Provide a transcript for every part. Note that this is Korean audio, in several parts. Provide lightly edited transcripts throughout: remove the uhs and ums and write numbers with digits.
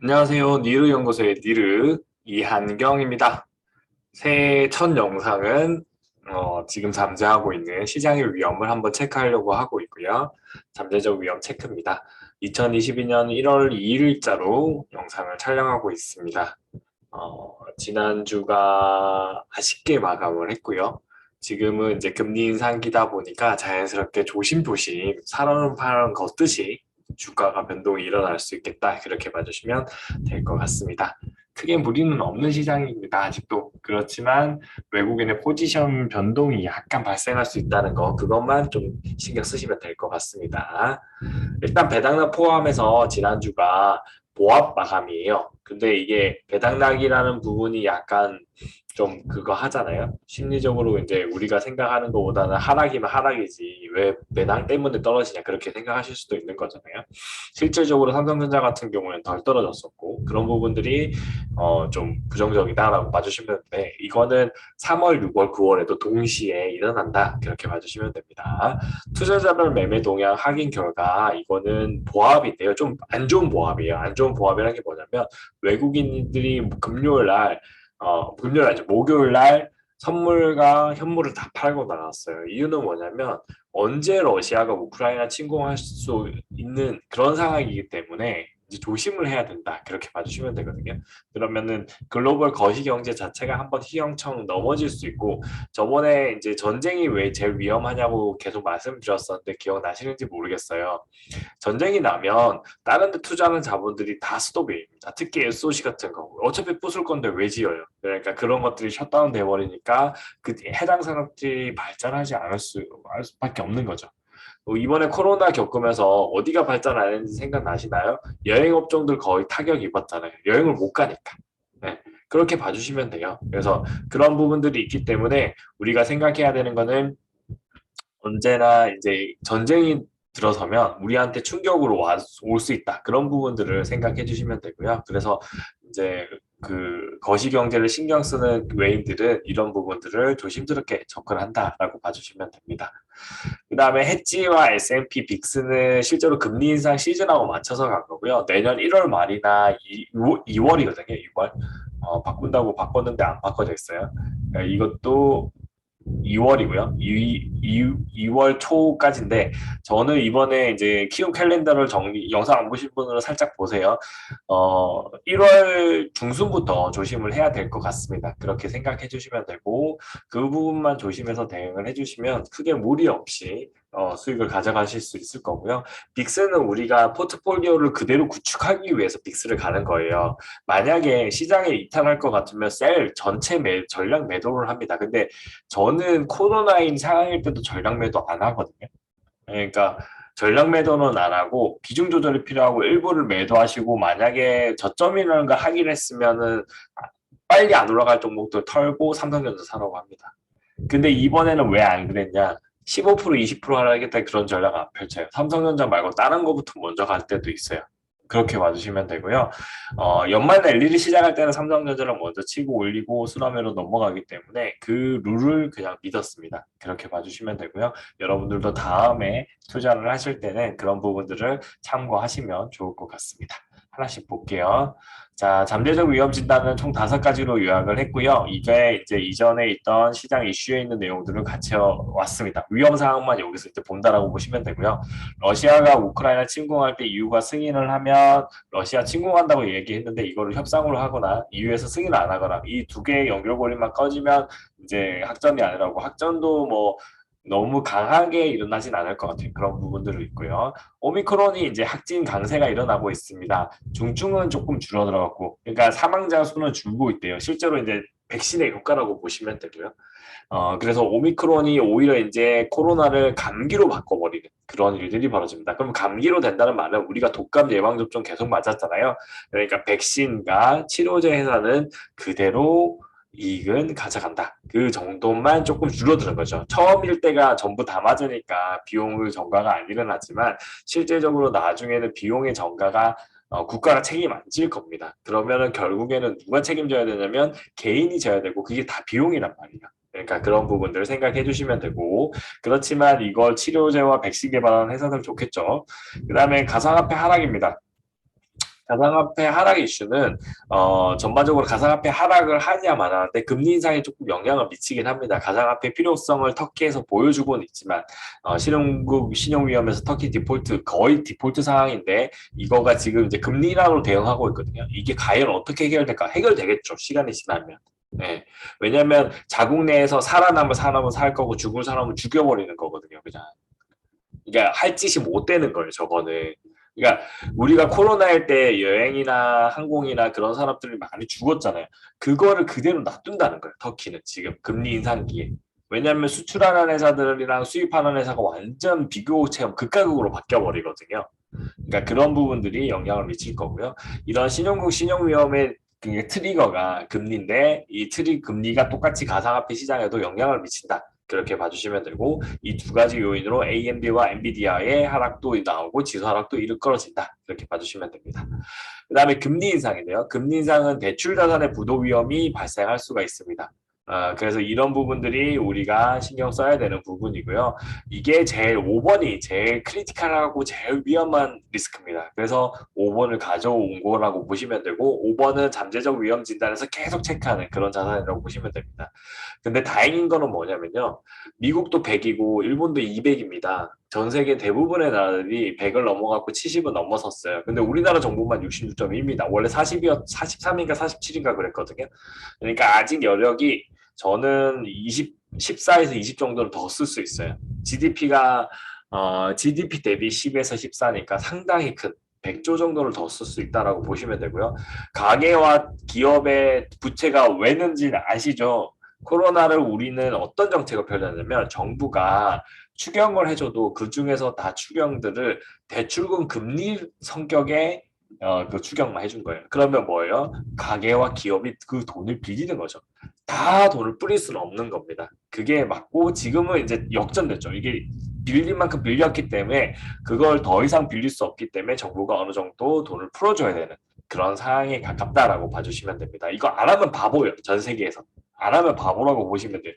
안녕하세요. 니르 연구소의 니르 이한경입니다. 새해 첫 영상은 지금 잠재하고 있는 시장의 위험을 한번 체크하려고 하고 있고요. 잠재적 위험 체크입니다. 2022년 1월 2일자로 영상을 촬영하고 있습니다. 지난주가 아쉽게 마감을 했고요. 지금은 이제 금리 인상기다 보니까 자연스럽게 조심조심 사람 파는 걷듯이 주가가 변동이 일어날 수 있겠다. 그렇게 봐주시면 될 것 같습니다. 크게 무리는 없는 시장입니다. 아직도. 그렇지만 외국인의 포지션 변동이 약간 발생할 수 있다는 거, 그것만 좀 신경 쓰시면 될 것 같습니다. 일단 배당락 포함해서 지난주가 보합 마감이에요. 근데 이게 배당락이라는 부분이 약간 좀 그거 하잖아요. 심리적으로 이제 우리가 생각하는 것보다는 하락이면 하락이지 왜 배당 때문에 떨어지냐 그렇게 생각하실 수도 있는 거잖아요. 실질적으로 삼성전자 같은 경우는 덜 떨어졌었고 그런 부분들이 좀 부정적이다라고 봐주시면 되는데 이거는 3월, 6월, 9월에도 동시에 일어난다 그렇게 봐주시면 됩니다. 투자자별 매매 동향 확인 결과 이거는 보합인데요. 좀 안 좋은 보합이에요. 안 좋은 보합이라는 게 뭐냐면 외국인들이 금요일 날 금요일 아니죠. 목요일 날 선물과 현물을 다 팔고 나갔어요. 이유는 뭐냐면 언제 러시아가 우크라이나 침공할 수 있는 그런 상황이기 때문에 이제 조심을 해야 된다. 그렇게 봐주시면 되거든요. 그러면은 글로벌 거시경제 자체가 한번 휘영청 넘어질 수 있고 저번에 이제 전쟁이 왜 제일 위험하냐고 계속 말씀드렸었는데 기억나시는지 모르겠어요. 전쟁이 나면 다른 데 투자하는 자본들이 다 스톱입니다. 특히 SOC 같은 거. 어차피 부술 건데 왜 지어요? 그러니까 그런 것들이 셧다운 돼버리니까 그 해당 산업들이 발전하지 않을 수밖에 없는 거죠. 이번에 코로나 겪으면서 어디가 발전 안 했는지 생각나시나요? 여행 업종들 거의 타격 입었잖아요. 여행을 못 가니까. 네, 그렇게 봐주시면 돼요. 그래서 그런 부분들이 있기 때문에 우리가 생각해야 되는 거는 언제나 이제 전쟁이 들어서면 우리한테 충격으로 올 수 있다. 그런 부분들을 생각해 주시면 되고요. 그래서 이제 그 거시경제를 신경 쓰는 외인들은 이런 부분들을 조심스럽게 접근한다라고 봐주시면 됩니다. 그 다음에 해지와 S&P 빅스는 실제로 금리 인상 시즌하고 맞춰서 간 거고요. 내년 1월 말이나 2월이거든요. 2월. 바꾼다고 바꿨는데 안 바꿔져 있어요. 이것도 2월이고요. 2월 초까지인데 저는 이번에 이제 키움 캘린더를 영상 안 보신 분들은 살짝 보세요. 1월 중순부터 조심을 해야 될 것 같습니다. 그렇게 생각해 주시면 되고 그 부분만 조심해서 대응을 해주시면 크게 무리 없이 수익을 가져가실 수 있을 거고요. 빅스는 우리가 포트폴리오를 그대로 구축하기 위해서 빅스를 가는 거예요. 만약에 시장에 이탈할 것 같으면 셀 전체 전략 매도를 합니다. 근데 저는 코로나인 상황일 때도 전략 매도 안 하거든요. 그러니까 전략 매도는 안 하고 비중 조절이 필요하고 일부를 매도하시고 만약에 저점이라는 걸 하긴 했으면은 빨리 안 올라갈 종목들 털고 삼성전자 사라고 합니다. 근데 이번에는 왜 안 그랬냐? 15% 20% 하락했다 그런 전략 안 펼쳐요. 삼성전자 말고 다른 거부터 먼저 갈 때도 있어요. 그렇게 봐주시면 되고요. 연말 랠리를 시작할 때는 삼성전자를 먼저 치고 올리고 수렴회로 넘어가기 때문에 그 룰을 그냥 믿었습니다. 그렇게 봐주시면 되고요. 여러분들도 다음에 투자를 하실 때는 그런 부분들을 참고하시면 좋을 것 같습니다. 하나씩 볼게요. 자, 잠재적 위험 진단은 총 5가지로 요약을 했고요. 이게 이제 이전에 있던 시장 이슈에 있는 내용들을 같이 왔습니다. 위험 사항만 여기서 이제 본다라고 보시면 되고요. 러시아가 우크라이나 침공할 때 EU가 승인을 하면 러시아 침공한다고 얘기했는데 이거를 협상으로 하거나 EU에서 승인을 안 하거나 이 두 개의 연결고리만 꺼지면 이제 확전이 아니라고 확전도 뭐 너무 강하게 일어나진 않을 것 같아요. 그런 부분들이 있고요. 오미크론이 이제 확진 강세가 일어나고 있습니다. 중증은 조금 줄어들어갔고, 그러니까 사망자 수는 줄고 있대요. 실제로 이제 백신의 효과라고 보시면 되고요. 그래서 오미크론이 오히려 이제 코로나를 감기로 바꿔버리는 그런 일들이 벌어집니다. 그럼 감기로 된다는 말은 우리가 독감 예방접종 계속 맞았잖아요. 그러니까 백신과 치료제 회사는 그대로 이익은 가져간다. 그 정도만 조금 줄어드는 거죠. 처음일 때가 전부 다 맞으니까 비용의 전가가 안 일어나지만 실제적으로 나중에는 비용의 전가가 국가가 책임 안 질 겁니다. 그러면은 결국에는 누가 책임져야 되냐면 개인이 져야 되고 그게 다 비용이란 말이에요. 그러니까 그런 부분들을 생각해 주시면 되고 그렇지만 이걸 치료제와 백신 개발하는 회사들 좋겠죠. 그 다음에 가상화폐 하락입니다. 가상화폐 하락 이슈는 전반적으로 가상화폐 하락을 하냐 마냐인데 금리 인상에 조금 영향을 미치긴 합니다. 가상화폐 필요성을 터키에서 보여주고는 있지만 신용국 신용위험에서 터키 디폴트 거의 디폴트 상황인데 이거가 지금 이제 금리 인하로 대응하고 있거든요. 이게 과연 어떻게 해결될까? 해결되겠죠. 시간이 지나면. 네. 왜냐하면 자국 내에서 살아남을 사람은 살 거고 죽을 사람은 죽여버리는 거거든요. 그냥. 그러니까 할 짓이 못 되는 거예요. 저거는. 그러니까 우리가 코로나일 때 여행이나 항공이나 그런 사람들이 많이 죽었잖아요. 그거를 그대로 놔둔다는 거예요. 터키는 지금 금리 인상기에. 왜냐하면 수출하는 회사들이랑 수입하는 회사가 완전 비교 체험 극과극으로 바뀌어 버리거든요. 그러니까 그런 부분들이 영향을 미칠 거고요. 이런 신용국 신용위험의 그 트리거가 금리인데 이 트리 금리가 똑같이 가상화폐 시장에도 영향을 미친다. 그렇게 봐주시면 되고 이 두 가지 요인으로 AMD와 엔비디아의 하락도 나오고 지수 하락도 일컬어진다. 이렇게 봐주시면 됩니다. 그 다음에 금리 인상인데요. 금리 인상은 대출 자산의 부도 위험이 발생할 수가 있습니다. 그래서 이런 부분들이 우리가 신경 써야 되는 부분이고요. 이게 제일 5번이 제일 크리티컬하고 제일 위험한 리스크입니다. 그래서 5번을 가져온 거라고 보시면 되고 5번은 잠재적 위험 진단에서 계속 체크하는 그런 자산이라고 보시면 됩니다. 근데 다행인 거는 뭐냐면요. 미국도 100이고 일본도 200입니다. 전 세계 대부분의 나라들이 100을 넘어갔고 70은 넘어섰어요. 근데 우리나라 정보만 66.1입니다. 원래 40이었 43인가 47인가 그랬거든요. 그러니까 아직 여력이 저는 14에서 20 정도는 더 쓸 수 있어요. GDP가 GDP 대비 10에서 14니까 상당히 큰 100조 정도를 더 쓸 수 있다라고 보시면 되고요. 가계와 기업의 부채가 왜 는지는 아시죠? 코로나를 우리는 어떤 정책을 펼쳤냐면 정부가 추경을 해줘도 그 중에서 다 추경들을 대출금 금리 성격의 그 추경만 해준 거예요. 그러면 뭐예요? 가계와 기업이 그 돈을 빌리는 거죠. 다 돈을 뿌릴 수는 없는 겁니다. 그게 맞고 지금은 이제 역전됐죠. 이게 빌린 만큼 빌렸기 때문에 그걸 더 이상 빌릴 수 없기 때문에 정부가 어느 정도 돈을 풀어줘야 되는 그런 상황에 가깝다라고 봐주시면 됩니다. 이거 안 하면 바보예요. 전 세계에서. 안 하면 바보라고 보시면 돼요.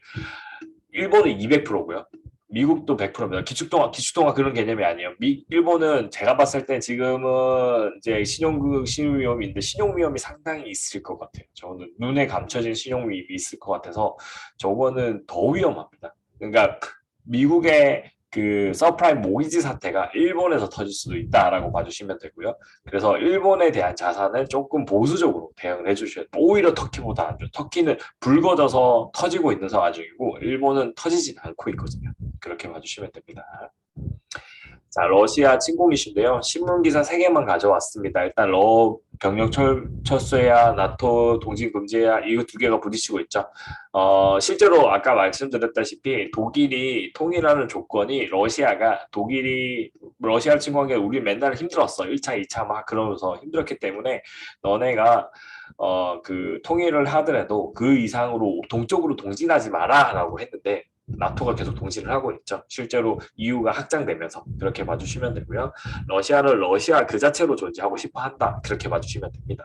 일본은 200%고요. 미국도 100%입니다. 기축통화 그런 개념이 아니에요. 일본은 제가 봤을 때 지금은 이제 신용위험인데 신용위험이 상당히 있을 것 같아요. 저는 눈에 감춰진 신용위험이 있을 것 같아서 저거는 더 위험합니다. 그러니까 미국의 그 서프라임 모기지 사태가 일본에서 터질 수도 있다라고 봐주시면 되고요. 그래서 일본에 대한 자산을 조금 보수적으로 대응을 해주셔야 돼요. 오히려 터키보다 안 좋아요. 터키는 붉어져서 터지고 있는 상황이고 일본은 터지진 않고 있거든요. 그렇게 봐주시면 됩니다. 자, 러시아 침공 이슈인데요. 신문 기사 3개만 가져왔습니다. 일단 병력 철수해야 나토 동진 금지해야 이거 2개가 부딪히고 있죠. 실제로 아까 말씀드렸다시피 독일이 통일하는 조건이 독일이 러시아를 침공한 게 우리 맨날 힘들었어. 1차, 2차 막 그러면서 힘들었기 때문에 너네가 그 통일을 하더라도 그 이상으로 동쪽으로 동진하지 마라라고 했는데 나토가 계속 동시를 하고 있죠. 실제로 EU가 확장되면서 그렇게 봐주시면 되고요. 러시아를 러시아 그 자체로 존재하고 싶어 한다. 그렇게 봐주시면 됩니다.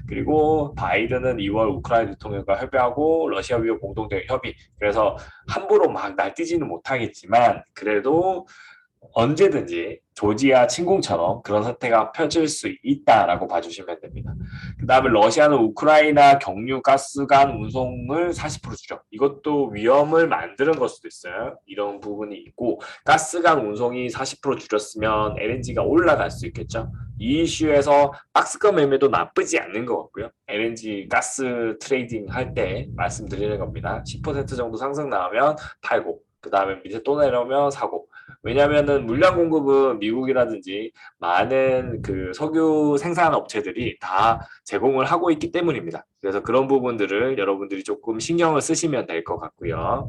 그리고 바이든은 2월 우크라이나 대통령과 협의하고 러시아 위협 공동대응 협의. 그래서 함부로 막 날뛰지는 못하겠지만 그래도 언제든지 조지아 침공처럼 그런 사태가 펼칠 수 있다라고 봐주시면 됩니다. 그 다음에 러시아는 우크라이나 경유 가스관 운송을 40% 줄여. 이것도 위험을 만드는 걸 수도 있어요. 이런 부분이 있고 가스관 운송이 40% 줄였으면 LNG가 올라갈 수 있겠죠. 이 이슈에서 박스권 매매도 나쁘지 않는 것 같고요. LNG 가스 트레이딩 할 때 말씀드리는 겁니다. 10% 정도 상승 나오면 팔고 그 다음에 밑에 또 내려오면 사고. 왜냐하면은 물량 공급은 미국이라든지 많은 그 석유 생산 업체들이 다 제공을 하고 있기 때문입니다. 그래서 그런 부분들을 여러분들이 조금 신경을 쓰시면 될 것 같고요.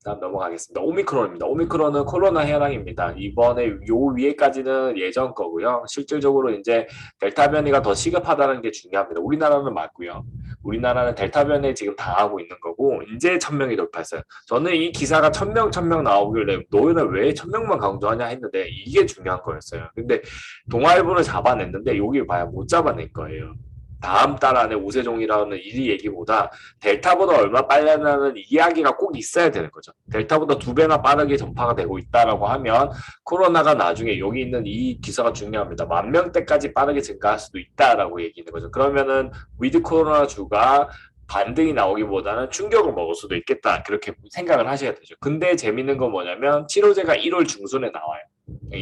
다음 넘어가겠습니다. 오미크론입니다. 오미크론은 코로나 해양입니다. 이번에 요 위에까지는 예전 거고요. 실질적으로 이제 델타 변이가 더 시급하다는 게 중요합니다. 우리나라는 맞고요. 우리나라는 델타 변이에 지금 당하고 있는 거고 이제 1000명이 돌파했어요. 저는 이 기사가 1000명 나오길래 너희는 왜 1000명만 강조하냐 했는데 이게 중요한 거였어요. 근데 동아일보를 잡아냈는데 여기 봐야 못 잡아낸 거예요. 다음 달 안에 우세종이라는 이 얘기보다 델타보다 얼마 빨리 나는 이야기가 꼭 있어야 되는 거죠. 델타보다 2배나 빠르게 전파가 되고 있다라고 하면 코로나가 나중에 여기 있는 이 기사가 중요합니다. 10,000대까지 빠르게 증가할 수도 있다라고 얘기하는 거죠. 그러면은 위드 코로나 주가 반등이 나오기보다는 충격을 먹을 수도 있겠다. 그렇게 생각을 하셔야 되죠. 근데 재밌는 건 뭐냐면 치료제가 1월 중순에 나와요.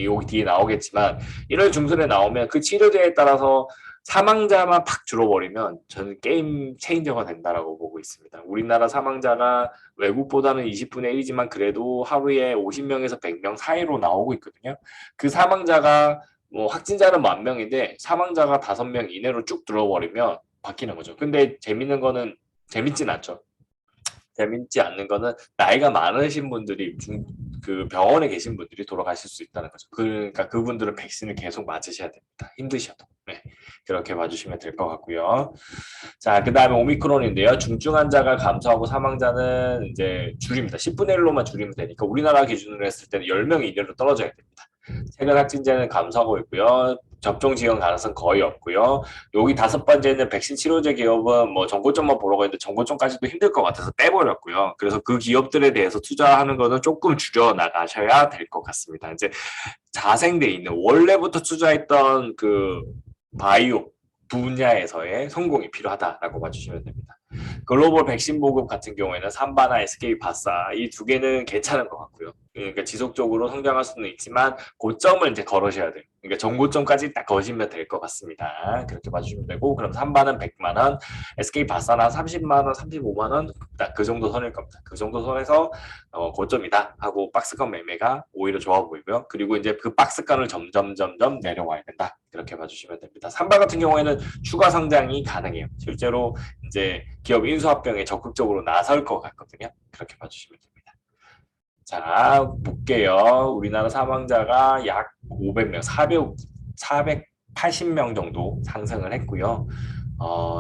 여기 뒤에 나오겠지만 1월 중순에 나오면 그 치료제에 따라서 사망자만 팍 줄어버리면 저는 게임 체인저가 된다라고 보고 있습니다. 우리나라 사망자가 외국보다는 20분의 1이지만 그래도 하루에 50명에서 100명 사이로 나오고 있거든요. 그 사망자가 뭐 확진자는 10,000명인데 사망자가 5명 이내로 쭉 들어버리면 바뀌는 거죠. 근데 재밌는 거는 재밌진 않죠. 재밌지 않는 거는 나이가 많으신 분들이 그 병원에 계신 분들이 돌아가실 수 있다는 거죠. 그러니까 그분들은 백신을 계속 맞으셔야 됩니다. 힘드셔도. 네. 그렇게 봐주시면 될 것 같고요. 자, 그 다음에 오미크론인데요. 중증 환자가 감소하고 사망자는 이제 줄입니다. 10분의 1로만 줄이면 되니까 우리나라 기준으로 했을 때는 10명 이내로 떨어져야 됩니다. 최근 확진자는 감소하고 있고요. 접종 지연 가능성 거의 없고요. 여기 5번째는 백신 치료제 기업은 뭐 정보점만 보러 가는데 정보점까지도 힘들 것 같아서 빼버렸고요. 그래서 그 기업들에 대해서 투자하는 거는 조금 줄여 나가셔야 될 것 같습니다. 이제 자생돼 있는 원래부터 투자했던 그 바이오 분야에서의 성공이 필요하다라고 봐주시면 됩니다. 글로벌 백신 보급 같은 경우에는 삼바나 SK 바사 이 2개는 괜찮은 것 같고요. 그러니까 지속적으로 성장할 수는 있지만 고점을 이제 걸으셔야 돼요. 그러니까 정고점까지 딱 거시면 될 것 같습니다. 그렇게 봐주시면 되고 그럼 삼바는 100만 원, SK 바사나 30만 원, 35만 원 딱 그 정도 선일 겁니다. 그 정도 선에서 고점이다 하고 박스권 매매가 오히려 좋아 보이고요. 그리고 이제 그 박스권을 점점 내려와야 된다. 그렇게 봐주시면 됩니다. 삼바 같은 경우에는 추가 상장이 가능해요. 실제로 이제 기업 인수합병에 적극적으로 나설 것 같거든요. 그렇게 봐주시면 됩니다. 자, 볼게요. 우리나라 사망자가 약 500명, 480명 정도 상승을 했고요.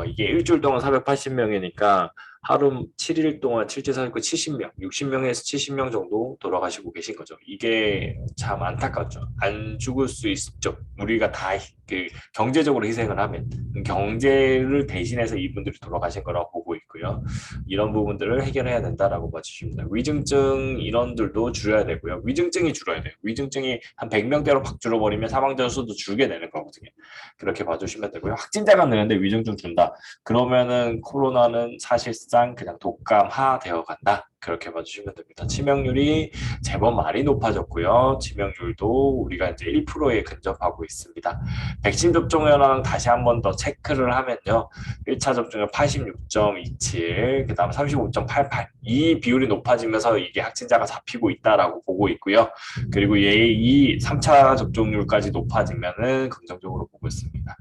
이게 일주일 동안 480명이니까 하루 7일 동안 실제사고 70명, 60명에서 70명 정도 돌아가시고 계신 거죠. 이게 참 안타깝죠. 안 죽을 수 있죠. 우리가 다 그 경제적으로 희생을 하면 경제를 대신해서 이분들이 돌아가신 거라고 보고 있고요. 이런 부분들을 해결해야 된다라고 봐주십니다. 위중증 인원들도 줄여야 되고요. 위중증이 줄어야 돼요. 위중증이 한 100명대로 팍 줄어버리면 사망자 수도 줄게 되는 거거든요. 그렇게 봐주시면 되고요. 확진자만 느는데 위중증 준다. 그러면은 코로나는 사실상 그냥 독감화 되어 간다. 그렇게 봐주시면 됩니다. 치명률이 제법 많이 높아졌고요. 치명률도 우리가 이제 1%에 근접하고 있습니다. 백신 접종률랑 다시 한 번 더 체크를 하면요. 1차 접종률 86.27, 그 다음 35.88. 이 비율이 높아지면서 이게 확진자가 잡히고 있다라고 보고 있고요. 그리고 이 3차 접종률까지 높아지면은 긍정적으로 보고 있습니다.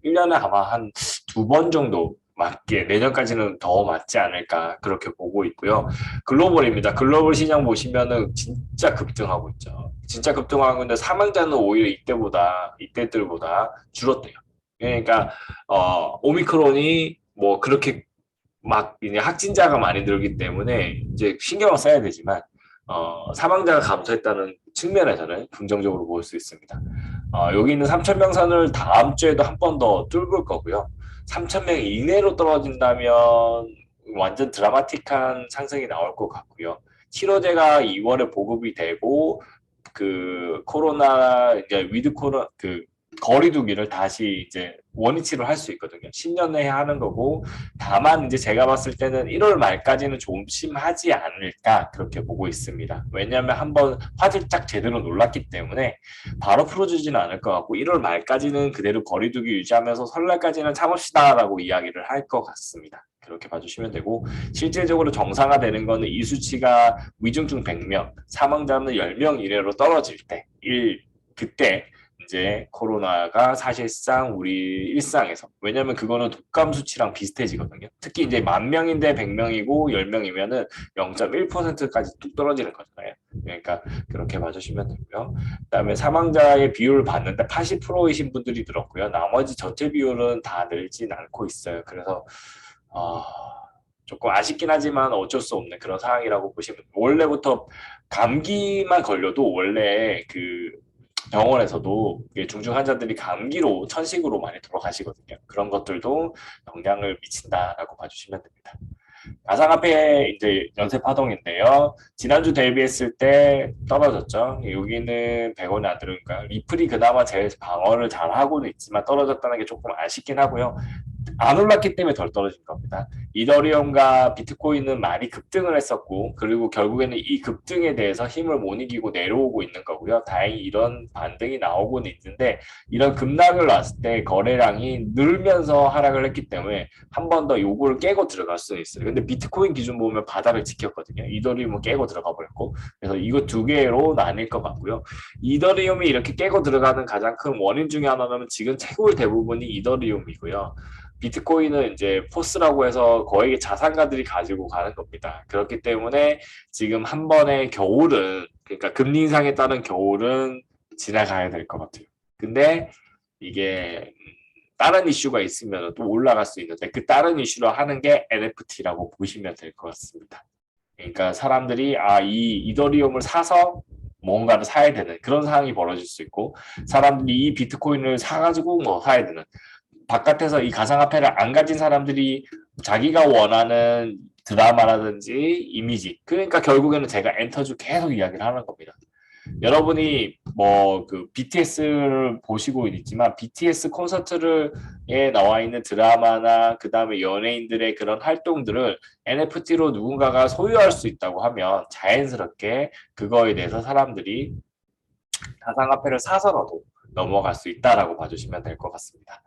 1년에 아마 한 2번 정도 맞게 내년까지는 더 맞지 않을까 그렇게 보고 있고요. 글로벌입니다. 글로벌 시장 보시면은 진짜 급등하고 있죠. 진짜 급등하고 있는데 사망자는 오히려 이때들보다 줄었대요. 그러니까 오미크론이 뭐 그렇게 막 이제 확진자가 많이 늘기 때문에 이제 신경을 써야 되지만 사망자가 감소했다는 측면에서는 긍정적으로 볼 수 있습니다. 여기 있는 3,000명 선을 다음 주에도 한 번 더 뚫을 거고요. 3,000명 이내로 떨어진다면 완전 드라마틱한 상승이 나올 것 같고요. 치료제가 2월에 보급이 되고 그 코로나 이제 위드 코로나 그 거리두기를 다시 이제 원위치로 할 수 있거든요. 10년 내에 하는 거고 다만 이제 제가 봤을 때는 1월 말까지는 좀 심하지 않을까 그렇게 보고 있습니다. 왜냐하면 한번 화들짝 제대로 놀랐기 때문에 바로 풀어주지는 않을 것 같고 1월 말까지는 그대로 거리두기 유지하면서 설날까지는 참읍시다라고 이야기를 할 것 같습니다. 그렇게 봐주시면 되고 실질적으로 정상화되는 거는 이 수치가 위중증 100명, 사망자는 10명 이내로 떨어질 때 그때 이제 코로나가 사실상 우리 일상에서 왜냐하면 그거는 독감 수치랑 비슷해지거든요. 특히 이제 10,000명인데 100명이고 10명이면은 0.1%까지 뚝 떨어지는 거잖아요. 그러니까 그렇게 봐주시면 되고요. 그다음에 사망자의 비율을 봤는데 80%이신 분들이 늘었고요. 나머지 전체 비율은 다 늘진 않고 있어요. 그래서 조금 아쉽긴 하지만 어쩔 수 없는 그런 상황이라고 보시면 원래부터 감기만 걸려도 원래 그 병원에서도 중증 환자들이 감기로 천식으로 많이 돌아가시거든요. 그런 것들도 영향을 미친다라고 봐주시면 됩니다. 가상화폐 이제 연쇄 파동인데요. 지난주 대비했을 때 떨어졌죠. 여기는 100원이 안 들으니까 리플이 그나마 제일 방어를 잘 하고는 있지만 떨어졌다는 게 조금 아쉽긴 하고요. 안 올랐기 때문에 덜 떨어진 겁니다. 이더리움과 비트코인은 많이 급등을 했었고, 그리고 결국에는 이 급등에 대해서 힘을 못 이기고 내려오고 있는 거고요. 다행히 이런 반등이 나오고는 있는데, 이런 급락을 놨을 때 거래량이 늘면서 하락을 했기 때문에 한 번 더 요거를 깨고 들어갈 수는 있어요. 근데 비트코인 기준 보면 바닥을 지켰거든요. 이더리움은 깨고 들어가 버렸고, 그래서 이거 두 개로 나뉠 것 같고요. 이더리움이 이렇게 깨고 들어가는 가장 큰 원인 중에 하나는 지금 채굴 대부분이 이더리움이고요. 비트코인은 이제 포스라고 해서 거액의 자산가들이 가지고 가는 겁니다. 그렇기 때문에 지금 한 번의 겨울은, 그러니까 금리 인상에 따른 겨울은 지나가야 될 것 같아요. 근데 이게 다른 이슈가 있으면 또 올라갈 수 있는데 그 다른 이슈로 하는 게 NFT라고 보시면 될 것 같습니다. 그러니까 사람들이 이 이더리움을 사서 뭔가를 사야 되는 그런 상황이 벌어질 수 있고, 사람들이 이 비트코인을 사가지고 뭐 사야 되는, 바깥에서 이 가상화폐를 안 가진 사람들이 자기가 원하는 드라마라든지 이미지, 그러니까 결국에는 제가 엔터주 계속 이야기를 하는 겁니다. 여러분이 뭐 그 BTS를 보시고 있지만 BTS 콘서트에 나와 있는 드라마나 그 다음에 연예인들의 그런 활동들을 NFT로 누군가가 소유할 수 있다고 하면 자연스럽게 그거에 대해서 사람들이 가상화폐를 사서라도 넘어갈 수 있다라고 봐주시면 될 것 같습니다.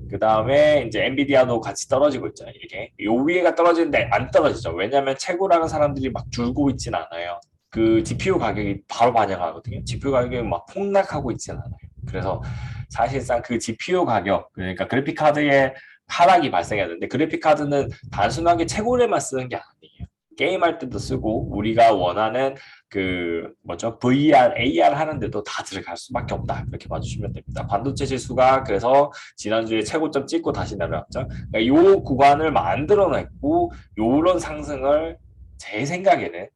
그 다음에 이제 엔비디아도 같이 떨어지고 있죠. 이게 요 위에가 떨어지는데 안 떨어지죠. 왜냐하면 채굴하는 사람들이 막 줄고 있진 않아요. 그 GPU 가격이 바로 반영하거든요. GPU 가격이 막 폭락하고 있진 않아요. 그래서 사실상 그 GPU 가격, 그러니까 그래픽 카드에 하락이 발생했는데, 그래픽 카드는 단순하게 채굴에만 쓰는 게 아니에요. 게임할 때도 쓰고 우리가 원하는 그 뭐죠, VR, AR 하는데도 다 들어갈 수밖에 없다, 그렇게 봐주시면 됩니다. 반도체 지수가 그래서 지난주에 최고점 찍고 다시 내려왔죠. 그러니까 이 구간을 만들어냈고 이런 상승을 제 생각에는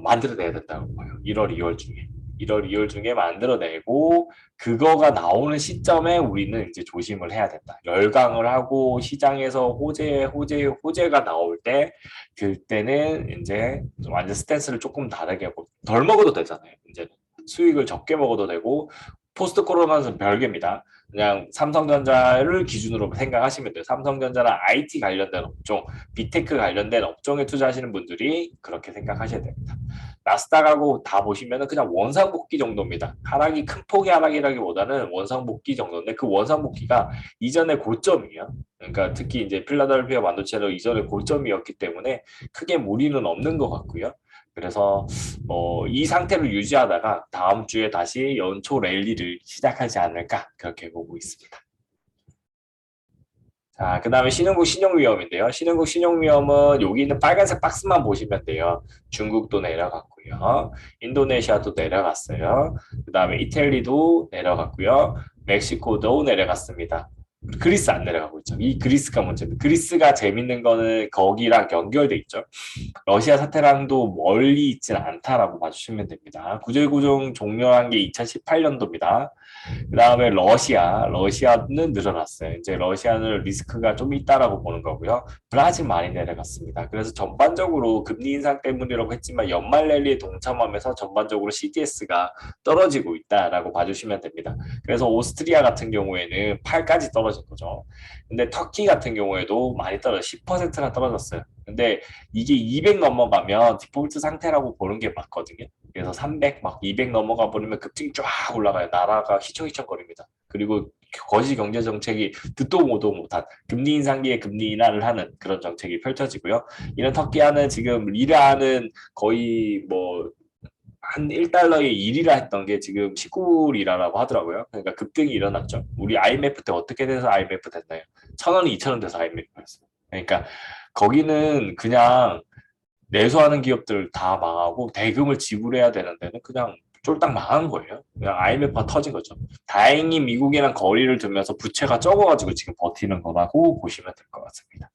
만들어내야 된다고 봐요. 1월, 2월 중에. 1월, 2월 중에 만들어내고 그거가 나오는 시점에 우리는 이제 조심을 해야 된다. 열강을 하고 시장에서 호재가 나올 때 그때는 이제 완전 스탠스를 조금 다르게 하고 덜 먹어도 되잖아요. 이제는 수익을 적게 먹어도 되고 포스트 코로나는 별개입니다. 그냥 삼성전자를 기준으로 생각하시면 돼요. 삼성전자는 IT 관련된 업종, 빅테크 관련된 업종에 투자하시는 분들이 그렇게 생각하셔야 됩니다. 나스닥하고 다 보시면 그냥 원상복귀 정도입니다. 하락이 큰 폭의 하락이라기보다는 원상복귀 정도인데 그 원상복귀가 이전의 고점이에요. 그러니까 특히 이제 필라델피아 반도체로 이전의 고점이었기 때문에 크게 무리는 없는 것 같고요. 그래서 이 상태를 유지하다가 다음 주에 다시 연초 랠리를 시작하지 않을까 그렇게 보고 있습니다. 자, 그 다음에 신흥국 신용위험인데요. 신흥국 신용위험은 여기 있는 빨간색 박스만 보시면 돼요. 중국도 내려갔고요. 인도네시아도 내려갔어요. 그 다음에 이탈리도 내려갔고요. 멕시코도 내려갔습니다. 그리스 안 내려가고 있죠. 이 그리스가 문제입니다. 그리스가 재밌는 거는 거기랑 연결돼 있죠. 러시아 사태랑도 멀리 있지는 않다라고 봐주시면 됩니다. 구제구종 종료한 게 2018년도입니다. 그 다음에 러시아는 늘어났어요. 이제 러시아는 리스크가 좀 있다라고 보는 거고요. 브라질 많이 내려갔습니다. 그래서 전반적으로 금리 인상 때문이라고 했지만 연말 랠리에 동참하면서 전반적으로 CDS가 떨어지고 있다라고 봐주시면 됩니다. 그래서 오스트리아 같은 경우에는 8까지 떨어진 거죠. 근데 터키 같은 경우에도 많이 떨어져 10%나 떨어졌어요. 근데 이게 200 넘어가면 디폴트 상태라고 보는 게 맞거든요. 그래서 300, 막 200 넘어가 버리면 급등이 쫙 올라가요. 나라가 휘청휘청거립니다. 그리고 거시 경제 정책이 듣도 보도 못한 금리 인상기에 금리 인하를 하는 그런 정책이 펼쳐지고요. 이런 터키아는 지금 리라는 거의 뭐 한 1달러에 1이라 했던 게 지금 19리라라고 하더라고요. 그러니까 급등이 일어났죠. 우리 IMF 때 어떻게 돼서 IMF 됐나요? 1,000원이 2,000원 돼서 IMF였어요. 그러니까 거기는 그냥 내수하는 기업들 다 망하고 대금을 지불해야 되는 데는 그냥 쫄딱 망한 거예요. 그냥 IMF가 터진 거죠. 다행히 미국이랑 거리를 두면서 부채가 적어가지고 지금 버티는 거라고 보시면 될 것 같습니다.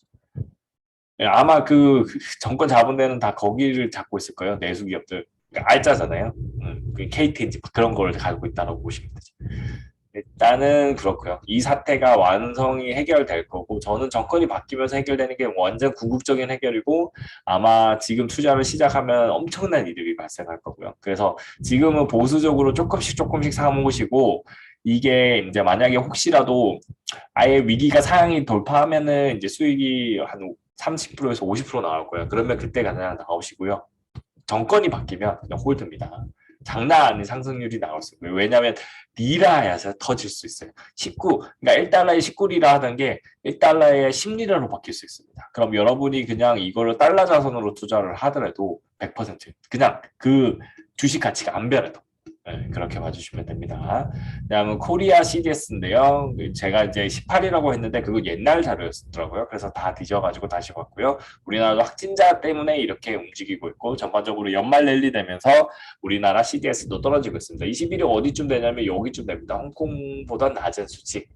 아마 그 정권 잡은 데는 다 거기를 잡고 있을 거예요. 내수 기업들. 그러니까 알짜잖아요. 그 KTNG 그런 걸 가지고 있다고 보시면 되죠. 일단은 그렇고요. 이 사태가 완성이 해결될 거고 저는 정권이 바뀌면서 해결되는 게 완전 궁극적인 해결이고 아마 지금 투자를 시작하면 엄청난 이득이 발생할 거고요. 그래서 지금은 보수적으로 조금씩 조금씩 사모으시고 이게 이제 만약에 혹시라도 아예 위기가 상황이 돌파하면은 이제 수익이 한 30%에서 50% 나올 거예요. 그러면 그때 그냥 나오시고요. 정권이 바뀌면 그냥 홀드입니다. 장난 아닌 상승률이 나올 수 있고요. 왜냐하면 리라에서 터질 수 있어요. 19, 그러니까 1달러에 19리라 하던 게 1달러에 10리라로 바뀔 수 있습니다. 그럼 여러분이 그냥 이거를 달러 자산으로 투자를 하더라도 100% 그냥 그 주식 가치가 안 변해도 네, 그렇게 봐주시면 됩니다. 다음은 코리아 CDS인데요. 제가 이제 18이라고 했는데 그거 옛날 자료였더라고요. 그래서 다 뒤져가지고 다시 봤고요. 우리나라도 확진자 때문에 이렇게 움직이고 있고 전반적으로 연말 랠리 되면서 우리나라 CDS도 떨어지고 있습니다. 21이 어디쯤 되냐면 여기쯤 됩니다. 홍콩보다 낮은 수치.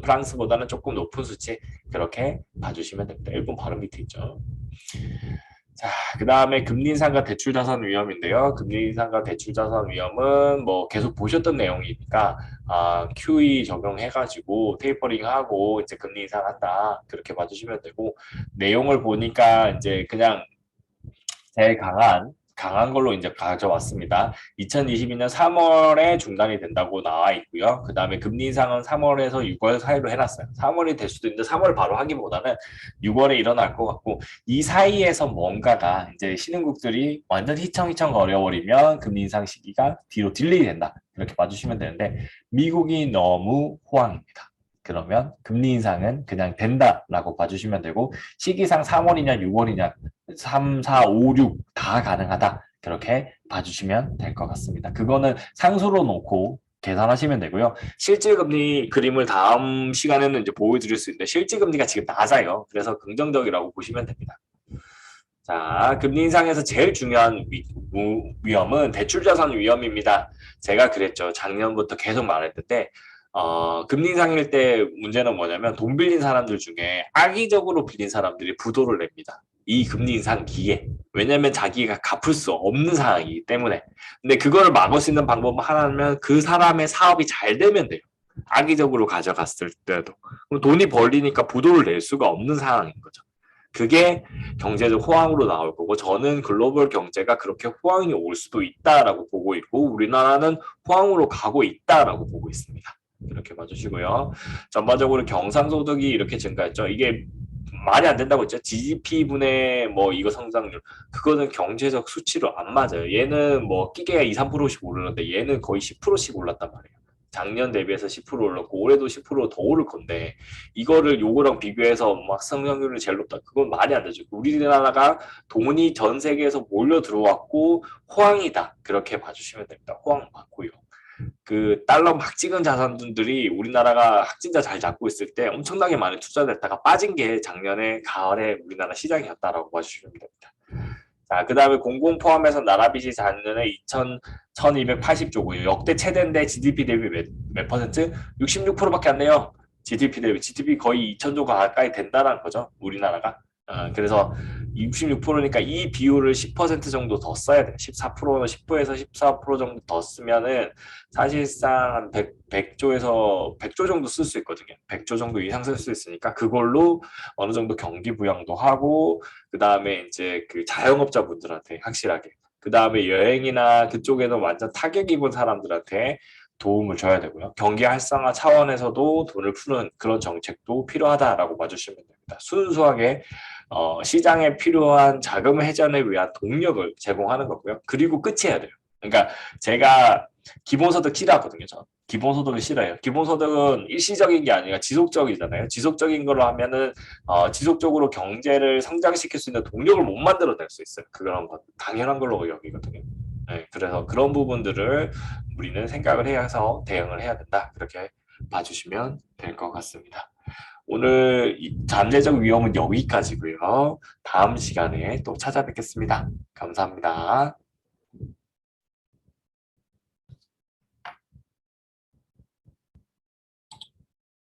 프랑스보다는 조금 높은 수치 그렇게 봐주시면 됩니다. 일본 바로 밑에 있죠. 자, 그 다음에 금리 인상과 대출 자산 위험인데요. 금리 인상과 대출 자산 위험은 뭐 계속 보셨던 내용이니까 QE 적용해가지고 테이퍼링하고 이제 금리 인상한다 그렇게 봐주시면 되고 내용을 보니까 이제 그냥 제일 강한 걸로 이제 가져왔습니다. 2022년 3월에 중단이 된다고 나와 있고요. 그 다음에 금리 인상은 3월에서 6월 사이로 해놨어요. 3월이 될 수도 있는데 3월 바로 하기보다는 6월에 일어날 것 같고 이 사이에서 뭔가가 이제 신흥국들이 완전 휘청휘청 어려워버리면 금리 인상 시기가 뒤로 딜레이 된다. 이렇게 봐주시면 되는데 미국이 너무 호황입니다. 그러면 금리 인상은 그냥 된다라고 봐주시면 되고 시기상 3월이냐 6월이냐 3, 4, 5, 6 다 가능하다. 그렇게 봐주시면 될 것 같습니다. 그거는 상수로 놓고 계산하시면 되고요. 실질금리 그림을 다음 시간에는 이제 보여드릴 수 있는데 실질금리가 지금 낮아요. 그래서 긍정적이라고 보시면 됩니다. 자, 금리 인상에서 제일 중요한 위험은 대출자산 위험입니다. 제가 그랬죠. 작년부터 계속 말했는데 금리 인상일 때 문제는 뭐냐면 돈 빌린 사람들 중에 악의적으로 빌린 사람들이 부도를 냅니다. 이 금리 인상기에. 왜냐면 자기가 갚을 수 없는 상황이기 때문에. 근데 그거를 막을 수 있는 방법 하나는 그 사람의 사업이 잘 되면 돼요. 악의적으로 가져갔을 때도. 그럼 돈이 벌리니까 부도를 낼 수가 없는 상황인 거죠. 그게 경제적 호황으로 나올 거고 저는 글로벌 경제가 그렇게 호황이 올 수도 있다라고 보고 있고 우리나라는 호황으로 가고 있다라고 보고 있습니다. 이렇게 봐주시고요. 전반적으로 경상소득이 이렇게 증가했죠. 이게 말이 안 된다고 했죠. GDP분의 뭐 이거 성장률 그거는 경제적 수치로 안 맞아요. 얘는 뭐 끼게야 2, 3%씩 오르는데 얘는 거의 10%씩 올랐단 말이에요. 작년 대비해서 10% 올랐고 올해도 10%더 오를 건데 이거를 요거랑 비교해서 막 성장률이 제일 높다. 그건 말이 안 되죠. 우리나라가 돈이 전 세계에서 몰려 들어왔고 호황이다. 그렇게 봐주시면 됩니다. 호황 맞고요. 그 달러 막 찍은 자산들이 우리나라가 확진자 잘 잡고 있을 때 엄청나게 많이 투자됐다가 빠진 게 작년에 가을에 우리나라 시장이었다라고 봐주시면 됩니다. 자, 그 다음에 공공 포함해서 나라빚이 작년에 1280조고요. 역대 최대인데 GDP 대비 몇 퍼센트? 66%밖에 안 돼요. GDP 대비. GDP 거의 2000조 가까이 된다는 거죠. 우리나라가. 그래서 66%니까 이 비율을 10% 정도 더 써야 돼요. 14%, 10%에서 14% 정도 더 쓰면은 사실상 100조에서 100조 정도 쓸 수 있거든요. 100조 정도 이상 쓸 수 있으니까 그걸로 어느 정도 경기 부양도 하고 그 다음에 이제 그 자영업자분들한테 확실하게 그 다음에 여행이나 그쪽에는 완전 타격 입은 사람들한테 도움을 줘야 되고요. 경기 활성화 차원에서도 돈을 푸는 그런 정책도 필요하다라고 봐주시면 됩니다. 순수하게 시장에 필요한 자금 회전에 위한 동력을 제공하는 거고요. 그리고 끝이어야 돼요. 그러니까 제가 기본소득 싫어하거든요. 저는. 기본소득을 싫어해요. 기본소득은 일시적인 게 아니라 지속적이잖아요. 지속적인 걸로 하면은 지속적으로 경제를 성장시킬 수 있는 동력을 못 만들어낼 수 있어요. 그런 건 당연한 걸로 여기거든요. 네, 그래서 그런 부분들을 우리는 생각을 해서 대응을 해야 된다. 그렇게 봐주시면 될 것 같습니다. 오늘 잠재적 위험은 여기까지고요. 다음 시간에 또 찾아뵙겠습니다. 감사합니다.